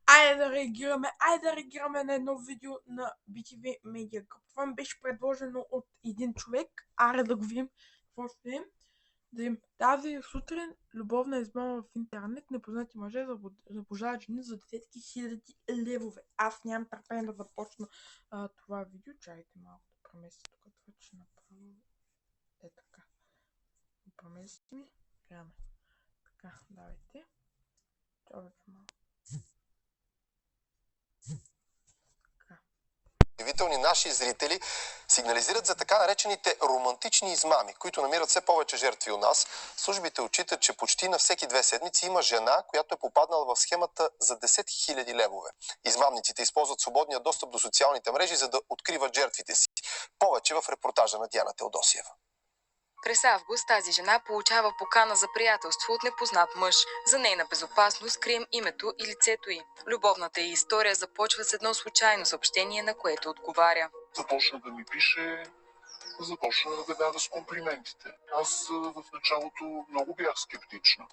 Айде да реагираме на едно видео на BTV Media Group. Това ми беше предложено от един човек. Аре да го видим какво ще е. Да им тази сутрин любовна измама в интернет. Непознати мъже заблуждават жени за десетки хиляди левове. Аз нямам търпение да започна това видео. Чакайте малко да преместя тук. Това ще направя. Е така. Премести ми. Гледаме. Така, давайте. Чакайте малко. Удивителни наши зрители сигнализират за така наречените романтични измами, които намират все повече жертви у нас. Службите отчитат, че почти на всеки 2 седмици има жена, която е попаднала в схемата за 10 000 левове. Измамниците използват свободния достъп до социалните мрежи, за да откриват жертвите си. Повече в репортажа на Диана Теодосиева. През август тази жена получава покана за приятелство от непознат мъж. За нейна безопасност крием името и лицето й. Любовната й история започва с едно случайно съобщение, на което отговаря. Започна да ми пише, започна веднага с комплиментите. Аз в началото много бях скептична,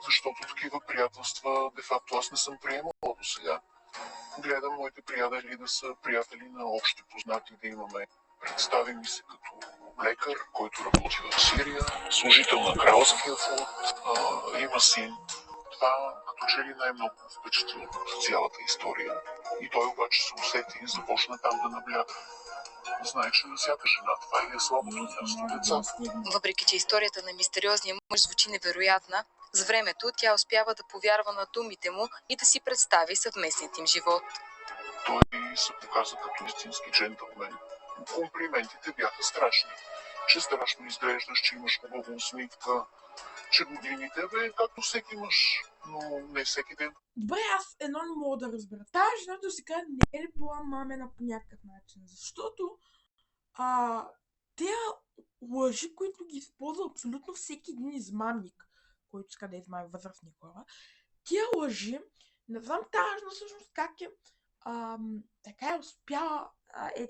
защото такива приятелства, де-факто аз не съм приемала до сега. Гледам моите приятели да са приятели на общи познати, да имаме. Представи ми се като лекар, който работи в Сирия, служител на кралския флот, има син. Това като че ли най-много впечатли в цялата история. И той обаче се усети и започна там да набляга. Знае, че на всяка жена това е слабото място, децата. Въпреки че историята на мистериозния мъж звучи невероятна, с времето тя успява да повярва на думите му и да си представи съвместният им живот. Той се показа като истински джентълмен. Комплиментите бяха страшни. Че страшно изглеждаш, че имаш хубава усмивка, че годините както всеки мъж, но не всеки ден. Добре, аз едно не мога да разбера. Тази жена до сега не е ли била мамена по някакъв начин? Защото тези лъжи, които ги използва абсолютно всеки един измамник, който иска да измами възрастни хора, тия лъжи, не знам тази жена всъщност как е така е успяла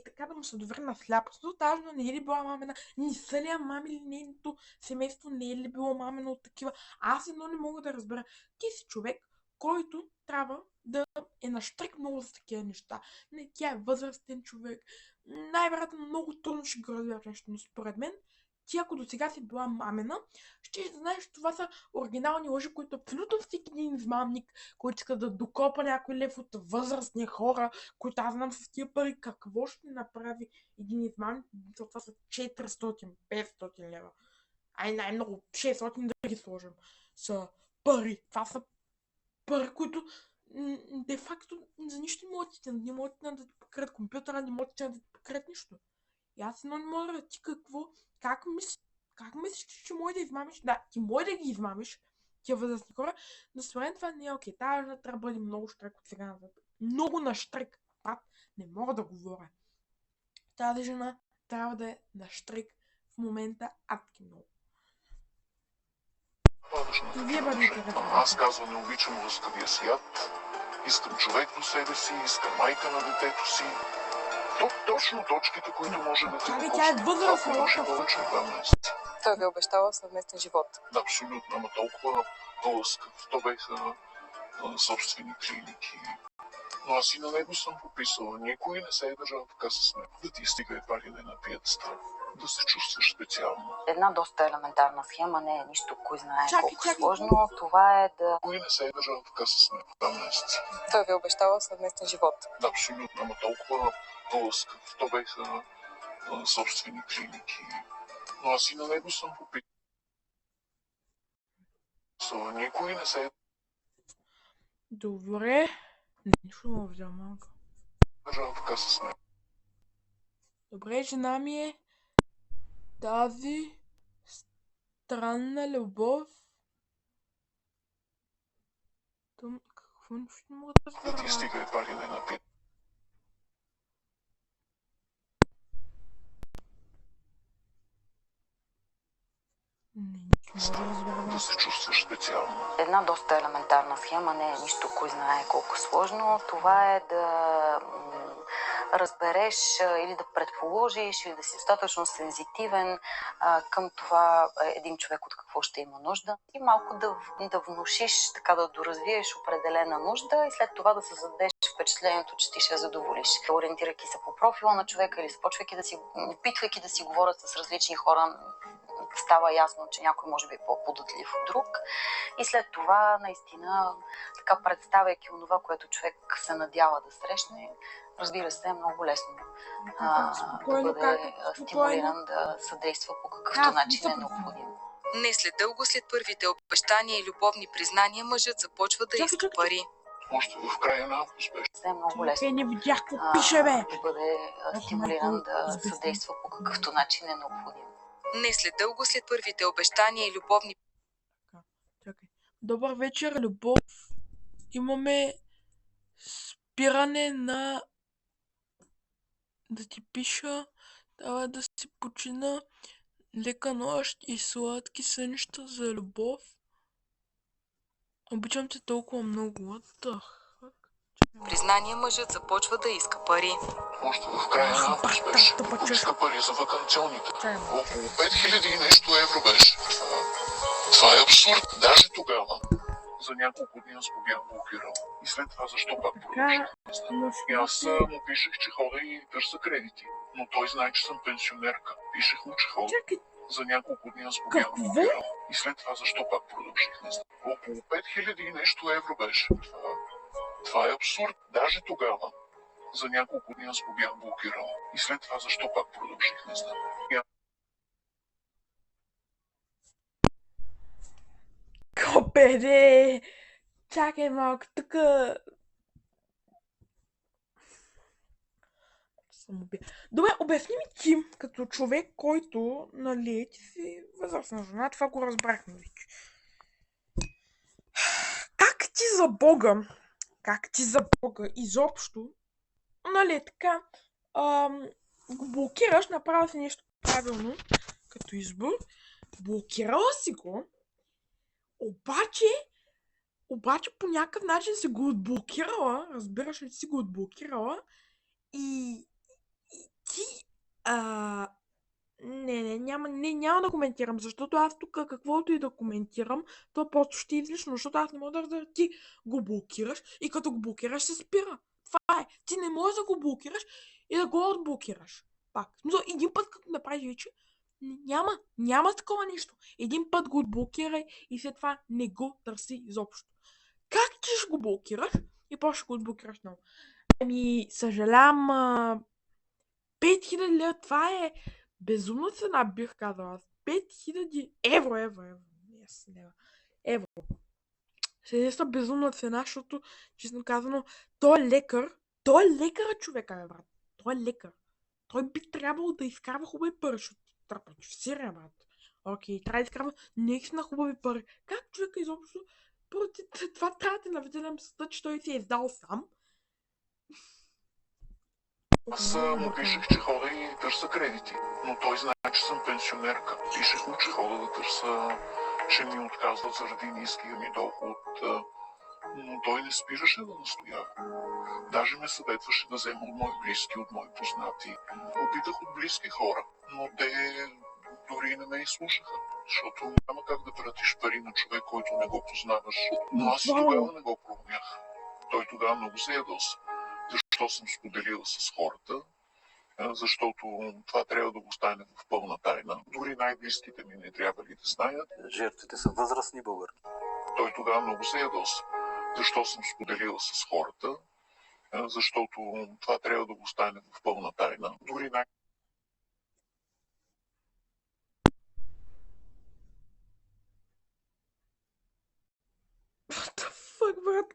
така да му се довери на сляпото. Тази жена не е ли била мамена? Не са ли я мамили нейното семейство? Не е ли било мамено от такива? Аз едно не мога да разбера. Ти си човек, който трябва да е нащрек много за такива неща. Не, тя е възрастен човек. Най-вероятно много трудно ще го разбереш нещо, но според мен ти ако до сега си била мамена, ще знаеш, че това са оригинални лъжи, които абсолютно всеки един измамник, който иска да докопа някой лев от възрастни хора, които аз знам с тия пари какво ще направи един измамник, това са 400-500 лева. Най-много 600 да ги сложим. Са пари. Това са пари, които де-факто за нищо не могат не могат да ти покрият компютъра, не могат да ти покрият нищо. И аз едно не мога да ти как мислиш, че може да измамиш? Да, ти може да ги измамиш, тия възрастни хора, но според това не е окей. Тази жена трябва да бъде много щрек от сега назад. Много на щрек. Не мога да говоря. Тази жена трябва да е на щрек в момента адски много. И вие бъдете разбрани. Аз казвам, не обичам лъскавия свят. Искам човек до себе си, искам майка на детето си. Точно точките, които може да те докосне. Тя е възрастна. Може повече от 2 месеца. Той ви обещава съвместен живот. Абсолютно, ама толкова лъскав. То беха собствени клиники. Но аз и на него съм пописала. Никой не се е държал така с мен. Да ти стига едва ли не на пиедестал. Да се чувстваш специално. Една доста елементарна схема, не е нищо, кой знае колко Чакай. сложно. Това е да... Кой не се е държал така с мен 2 месеца. Той ви обещава съвместен живот. Абсолютно, ама толкова лъскав. То беха собствени клиники. Но аз и на него съм пописала. Никой не се е Добре. Нищо му взема малко. държал така с мен. Добре, жена ми е тази странна любов. Какво нищо не мога да Да ти разбера? стига едва ли не на пиедестал. Нищо не мога да разбера. Да се чувстваш специално. Една доста елементарна схема, не е нищо, кой знае колко сложно. Това е да разбереш или да предположиш, или да си достатъчно сензитивен към това един човек от какво ще има нужда и малко да внушиш, така да доразвиеш определена нужда и след това да създадеш впечатлението, че ти ще я задоволиш. Ориентирайки се по профила на човека или опитвайки да си говорят с различни хора, става ясно, че някой може би е по-податлив от друг. И след това, наистина, така представяйки онова, което човек се надява да срещне, разбира се, е много лесно да бъде стимулиран да съдейства по какъвто начин е необходим. Не след дълго, след първите обещания и любовни признания, мъжът започва да иска пари. Още в края на август беше. Е много лесно Не видях какво пише, бе. да бъде стимулиран да съдейства по какъвто начин е необходим. Не след дълго, след първите обещания и любовни... Чакай. Добър вечер, любов. Имаме спиране на... Да ти пиша. Давай да си почина. Лека нощ и сладки сънища за любов. Обичам те толкова много. What the fuck? Признания, мъжът започва да иска пари. Още в края на август беше. Поиска пари за ваканционните. Около 5000 и нещо евро беше. Това е абсурд. Даже тогава. За няколко дни аз го бях блокирал. И след това защо пак продължих? И аз му пишех, че хода и търся кредити. Но той знае, че съм пенсионерка. Пишех му, че хода. За няколко дни аз го бях блокирал. И след това защо пак продължих? Не знам. Около 5000 и нещо евро беше. Това е абсурд. Даже тогава. За няколко дни аз го бях блокирал. И след това защо пак продължих? Не знам. Копеде! Чакай малко, тук... Добре, обясни ми ти, като човек, който, нали, ти си възрастна жена, това го разбрахме вече. Как ти за Бога изобщо, нали, така, го блокираш, направил си нещо правилно, като избор, блокирала си го, обаче по някакъв начин си го отблокирала, разбираш ли, си го отблокирала и ти, няма да коментирам, защото аз тук каквото и да коментирам, то просто ще е излишно, защото аз не мога да разбера, ти го блокираш и като го блокираш се спира. Това е. Ти не можеш да го блокираш и да го отблокираш. Пак. Но един път като направиш вече, няма такова нещо. Един път го отблокирай и след това не го търси изобщо. Как ти ще го блокираш и после ще го отблокираш много? Ами, съжалявам, 5000 лева, това е безумна цена, бих казала. 5000 евро. Евро. Следва безумна цена, защото, честно казано, той е лекар, човека, бе, брат. Той е лекар. Той би трябвало да изкарва хубави пари, защото трапач в Сирия, брат. Окей, трябва да изкарва наистина хубави пари. Как човека изобщо, това трябва да наведе на мисълта, че той си е издал сам. Аз му пишех, че хода и търся кредити, но той знае, че съм пенсионерка. Пишех му, че хода да търся, че ми отказват заради ниския ми доход, но той не спираше да настоява. Даже ме съветваше да взема от мои близки, от мои познати. Опитах от близки хора, но те дори не ме изслушаха, защото няма как да пратиш пари на човек, който не го познаваш. Но аз и тогава не го проумях. Той тогава много се ядоса. Защо съм споделила с хората, защото това трябва да го стане в пълна тайна. Дори най-близките ми не трябва ли да знаят. Жертвите са възрастни българи. Той тогава много се ядоса. Защо съм споделила с хората, защото това трябва да го стане в пълна тайна. Дори What the fuck, брат?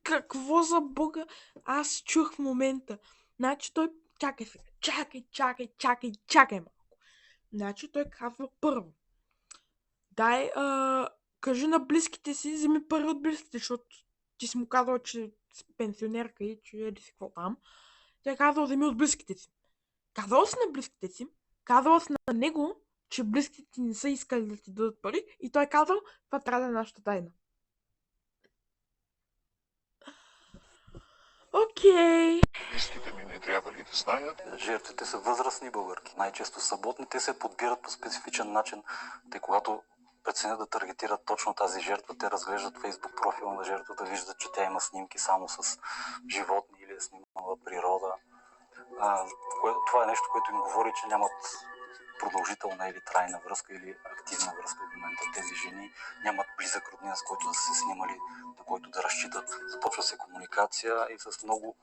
Какво за Бога аз чух в момента? Значи той... Чакай сега. Чакай малко. Значи той казва първо. Дай, кажи на близките си, вземи пари от близките, защото ти си му казал, че си пенсионерка и че еди си какво там. Той е казал, вземи от близките си. Казал си на близките си, казал си на него, че близките ти не са искали да ти дадат пари и той е казал, това трябва да е нашата тайна. Окей. близките ми не трябва ли да знаят. Жертвите са възрастни българки. Най-често съботните се подбират по специфичен начин. Те когато преценят да таргетират точно тази жертва, те разглеждат фейсбук профила на жертвата, виждат, че тя има снимки само с животни или е снимала природа. Това е нещо, което им говори, че нямат продължителна или трайна връзка или активна връзка в момента. Тези жени нямат близък роднина, с който да са се снимали, на който да разчитат. Започва се комуникация и с много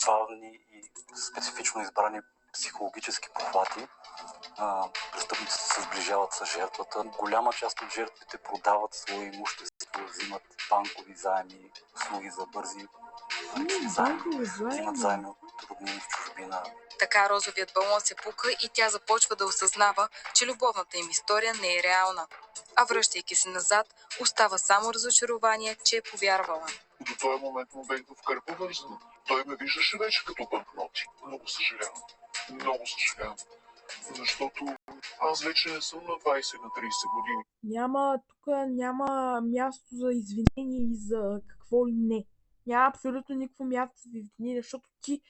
бавни и специфично избрани психологически похвати престъпниците се сближават с жертвата. Голяма част от жертвите продават свое имущество, взимат банкови заеми, услуги за бързи заеми, взимат заеми от роднини в чужбина. Така розовият балон се пука и тя започва да осъзнава, че любовната им история не е реална. А връщайки се назад, остава само разочарование, че е повярвала. До този момент му бех в кърпа вързан. Той ме виждаше вече като банкноти. Много съжалявам. Много съжалявам. Защото аз вече не съм на 20, на 30 години. Тук няма място за извинение и за какво ли не. Няма абсолютно никакво място за извинение, защото ти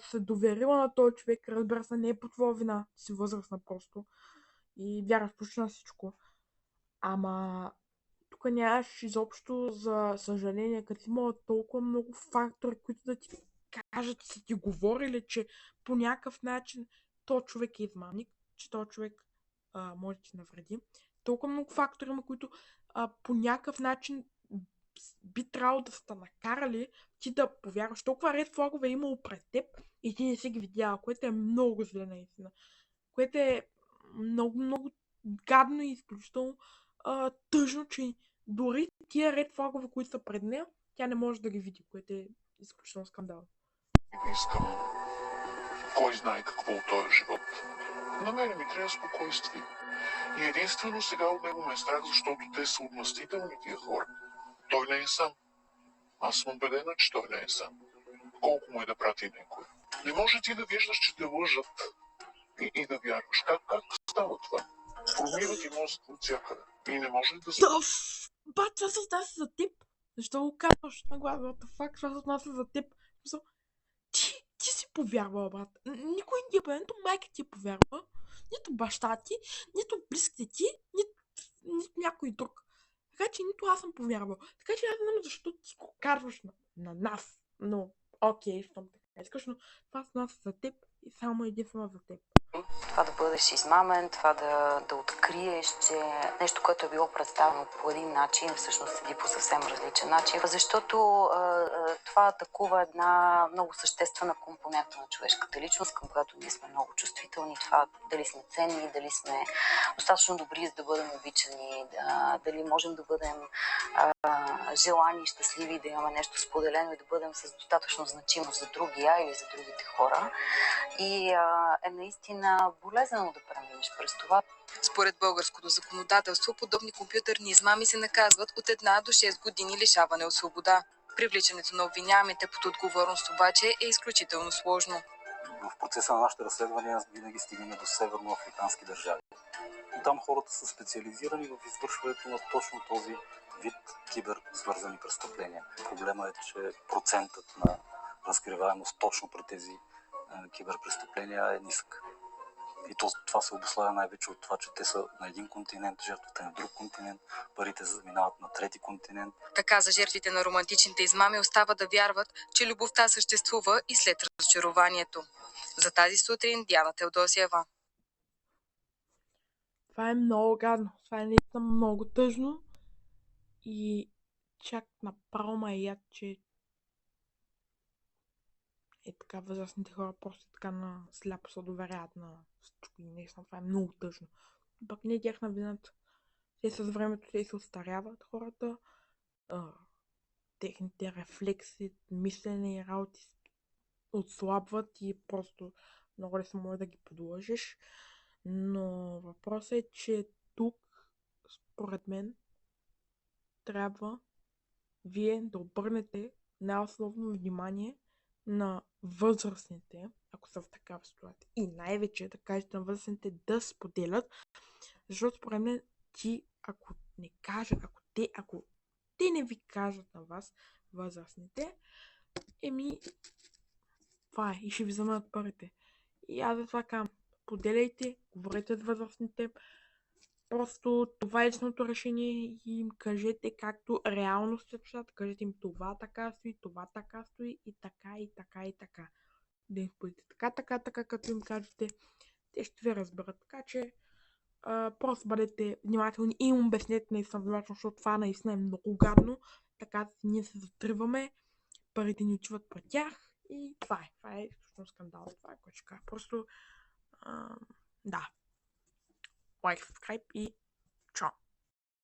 се доверила на този човек, разбира се, не е по твоя вина, ти си възрастна просто и вярваш почти на всичко. Ама тук нямаш изобщо за съжаление, като има толкова много фактори, които да ти кажат, са ти говорили, че по някакъв начин този човек е измамник, че този човек може да ти навреди. Толкова много фактори има, които по някакъв начин би трябвало да сте накарали ти да повярваш. Толкова ред флагове е имало пред теб и ти не си ги видяла, което е много зле наистина. Което е много, много гадно и изключително тъжно, че дори тия ред флагове, които са пред нея, тя не може да ги види, което е изключително скандал. Не искам кой знае какво от този живот. На мен ми трябва спокойствие. И единствено сега от него ме е страх, защото те са отмъстителни тия хора. Той не е сам. Аз съм убедена, че той не е сам. Колко му е да прати някой. Не може ти да виждаш, че те лъжат и да вярваш. Как става това? Промиват и мозък от всякъде. И не може да се... Бат, това се отнася за теб. Защо го казваш на глава? What the fuck? Това се отнася за теб. Ти си повярвала, брат. Никой не е, нито майка ти е повярвала, нито баща ти, нито близките ти, нито някой друг. Така че нито аз съм повярвала. Така че аз не знам защо ти го казваш на нас. Но, окей, щом така искаш, но това се отнася за теб и само единствено за теб. Това да бъдеш измамен, това да откриеш, че нещо, което е било представено по един начин, всъщност седи по съвсем различен начин, защото това атакува една много съществена компонента на човешката личност, към която ние сме много чувствителни. Това дали сме ценни, дали сме достатъчно добри, за да бъдем обичани, дали можем да бъдем желани и щастливи, да имаме нещо споделено и да бъдем с достатъчно значимост за другия или за другите хора. И е наистина болезнено да преминеш през това. Според българското законодателство, подобни компютърни измами се наказват от 1 до 6 години лишаване от свобода. Привличането на обвиняемите под отговорност обаче е изключително сложно. В процеса на нашите разследвания винаги стигаме до северноафрикански държави. Там хората са специализирани в извършването на точно този вид киберсвързани престъпления. Проблема е, че процентът на разкриваемост точно при тези киберпрестъпления е нисък. И това се обуславя най-вече от това, че те са на един континент, жертвата е на друг континент, парите заминават на трети континент. Така за жертвите на романтичните измами остава да вярват, че любовта съществува и след разочарованието. За тази сутрин Диана Теодосиева. Това е много гадно. Това е наистина много тъжно. И чак направо ме яд, че така възрастните хора просто така на сляпо се доверяват на всичко и наистина това е много тъжно. Пък не е тяхна вината. Те с времето се остаряват хората, техните рефлекси, мислене и работи отслабват и просто много лесно може да ги подлъжиш. Но въпросът е, че тук, според мен, трябва вие да обърнете най-основно внимание на възрастните, ако са в такава ситуация. И най-вече да кажете на възрастните да споделят, защото според мен ако те не ви кажат на вас, възрастните, това е. И ще ви вземат парите. И аз затова казвам, поделяйте, говорете с възрастните. Просто това е единственото решение и им кажете както реално стоят нещата. Кажете им това така стои, това така стои и така и така и така. Да им бъдете така, като им кажете, те ще ви разберат. Така че просто бъдете внимателни и им обяснете наистина внимателно, защото това наистина е много гадно. Така ние се затриваме, парите ни отиват при тях и това е. Това е всъщност скандал. Това е, което ще кажа. Просто да. Лайк, subscribe и чао!